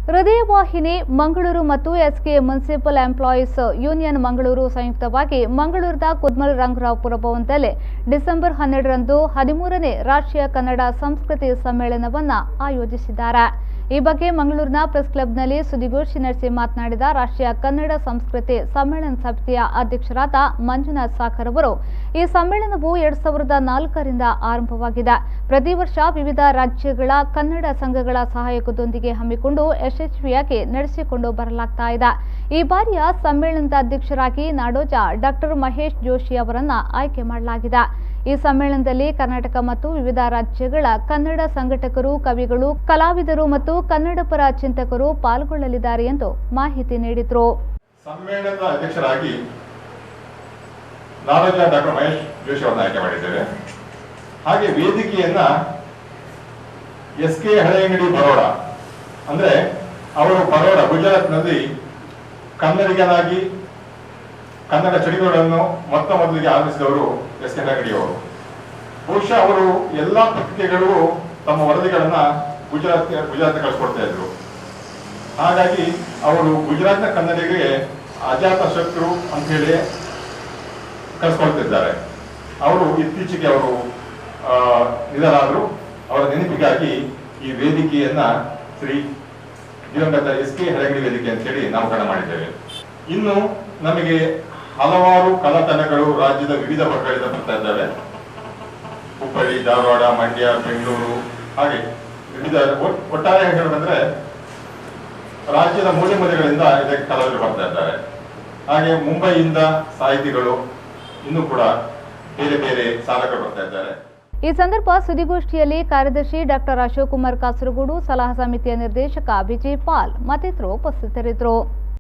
ಹೃದಯ ವಾಹಿನಿ ಮಂಗಳೂರು ಮತ್ತು SK municipal employees union Mangaluru ಸಂಯುಕ್ತವಾಗಿ ಮಂಗಳೂರಿನ ಕುದ್ಮಲ್ ರಂಗರಾವ್ಪುರ ಭವನದಲ್ಲಿ ಡಿಸೆಂಬರ್ 12ರಂದು 13ನೇ ರಾಷ್ಟ್ರೀಯ ಕನ್ನಡ ಸಂಸ್ಕೃತಿ ಸಮ್ಮೇಳನವನ್ನು ಆಯೋಜಿಸಿದ್ದಾರೆ। ಈ ಬಗ್ಗೆ ಮಂಗಳೂರಿನ ಪ್ರೆಸ್ ಕ್ಲಬ್ನಲ್ಲಿ ಸುದ್ದಿಗೋಷ್ಠಿ ನಡೆಸಿ ಮಾತನಾಡಿದ ರಾಷ್ಟ್ರೀಯ ಕನ್ನಡ ಸಂಸ್ಕೃತಿ ಸಮ್ಮೇಳನ ಸಮಿತಿಯ ಅಧ್ಯಕ್ಷರಾದ ಮಂಜುನಾಥ್ ಸಾಕರ್ ಅವರು, ಈ ಸಮ್ಮೇಳನವು 2004ರಿಂದ ಆರಂಭವಾಗಿದೆ। ಪ್ರತಿ ವರ್ಷ ವಿವಿಧ ರಾಜ್ಯಗಳ ಕನ್ನಡ ಸಂಘಗಳ ಸಹಯೋಗದೊಂದಿಗೆ ಹಮ್ಮಿಕೊಂಡು ಯಶಸ್ವಿಯಾಗಿ ನಡೆಸಿಕೊಂಡು ಬರಲಾಗ್ತಾ ಇದೆ। ಈ ಬಾರಿಯ ಸಮ್ಮೇಳನದ ಅಧ್ಯಕ್ಷರಾಗಿ ನಾಡೋಜ ಡಾಕ್ಟರ್ ಮಹೇಶ್ ಜೋಶಿ ಅವರನ್ನು ಆಯ್ಕೆ ಮಾಡಲಾಗಿದೆ। ಈ ಸಮ್ಮೇಳನದಲ್ಲಿ ಕರ್ನಾಟಕ ಮತ್ತು ವಿವಿಧ ರಾಜ್ಯಗಳ ಕನ್ನಡ ಸಂಘಟಕರು, ಕವಿಗಳು, ಕಲಾವಿದರು ಮತ್ತು ಕನ್ನಡ ಪರ ಚಿಂತಕರು ಪಾಲ್ಗೊಳ್ಳಲಿದ್ದಾರೆ ಎಂದು ಮಾಹಿತಿ ನೀಡಿದರು। ಸಮ್ಮೇಳನದ ಅಧ್ಯಕ್ಷರಾಗಿ ನಾಡೋಜ ಡಾಕ್ಟರ್ ಮಹೇಶ್ ಜೋಶಿ ಅವರನ್ನು ಆಯ್ಕೆ ಮಾಡಿದ್ದೇವೆ। ಹಾಗೆ ವೇದಿಕೆಯನ್ನ ಎಸ್ಕೆ ಹಳೆಯಂಗಡಿ ಬರೋಡ, ಅಂದ್ರೆ ಅವರು ಬರೋಡ ಗುಜರಾತ್ನಲ್ಲಿ ಕನ್ನಡಿಗನಾಗಿ ಕನ್ನಡ ಚಳುವಳಿಗಳನ್ನು ಮೊದಲಿಗೆ ಆರಂಭಿಸಿದವರು ಎಸ್ಕೆ ಹಳೆಯಂಗಡಿಯವರು। ಬಹುಶಃ ಅವರು ಎಲ್ಲಾ ಪತ್ರಿಕೆಗಳು ತಮ್ಮ ವರದಿಗಳನ್ನ ಗುಜರಾತ್ ಕಳಿಸ್ಕೊಡ್ತಾ ಇದ್ರು। ಹಾಗಾಗಿ ಅವರು ಗುಜರಾತ್ನ ಕನ್ನಡಿಗರಿಗೆ ಅಜಾತ ಶತ್ರು ಅಂತ ಹೇಳಿ ಕಳಿಸ್ಕೊಳ್ತಿದ್ದಾರೆ। ಅವರು ಇತ್ತೀಚೆಗೆ ಅವರು ನಿಧನರಾದರು। ಅವರ ನೆನಪಿಗಾಗಿ ಈ ವೇದಿಕೆಯನ್ನ ಶ್ರೀ ದಿವಂಗತ ಎಸ್ಕೆ ಹಳೆಯಂಗಡಿ ವೇದಿಕೆ ಅಂತ ಹೇಳಿ ನಾಮಕರಣ ಮಾಡಿದ್ದೇವೆ। ಇನ್ನು ನಮಗೆ ಹಲವಾರು ಕಲಾತಂಡಗಳು ರಾಜ್ಯದ ವಿವಿಧ ಭಾಗಗಳಿಂದ ಬರ್ತಾ ಇದ್ದಾವೆ। ಹುಬ್ಬಳ್ಳಿ, ಧಾರವಾಡ, ಮಂಡ್ಯ, ಬೆಂಗಳೂರು, ಹಾಗೆ ವಿವಿಧ ಒಟ್ಟಾರೆ ಹೇಳಬೇಕಂದ್ರೆ ರಾಜ್ಯದ ಮೂಲೆ ಮೂಲೆಗಳಿಂದ ಇದಕ್ಕೆ ಕಲಾವಿದರು ಬರ್ತಾ ಇದ್ದಾರೆ। ಹಾಗೆ ಮುಂಬೈಯಿಂದ ಸಾಹಿತಿಗಳು, ಇನ್ನೂ ಕೂಡ ಬೇರೆ ಬೇರೆ ಸಾಧಕರು ಬರ್ತಾ ಇದ್ದಾರೆ। ಈ ಸಂದರ್ಭ ಸುದ್ದಿಗೋಷ್ಠಿಯಲ್ಲಿ ಕಾರ್ಯದರ್ಶಿ ಡಾಕ್ಟರ್ ಅಶೋಕ್ ಕುಮಾರ್ ಕಾಸರಗೋಡು, ಸಲಹಾ ಸಮಿತಿಯ ನಿರ್ದೇಶಕ ವಿಜಯ್ ಪಾಲ್ ಮತ್ತಿತರರು ಉಪಸ್ಥಿತರಿದ್ದರು।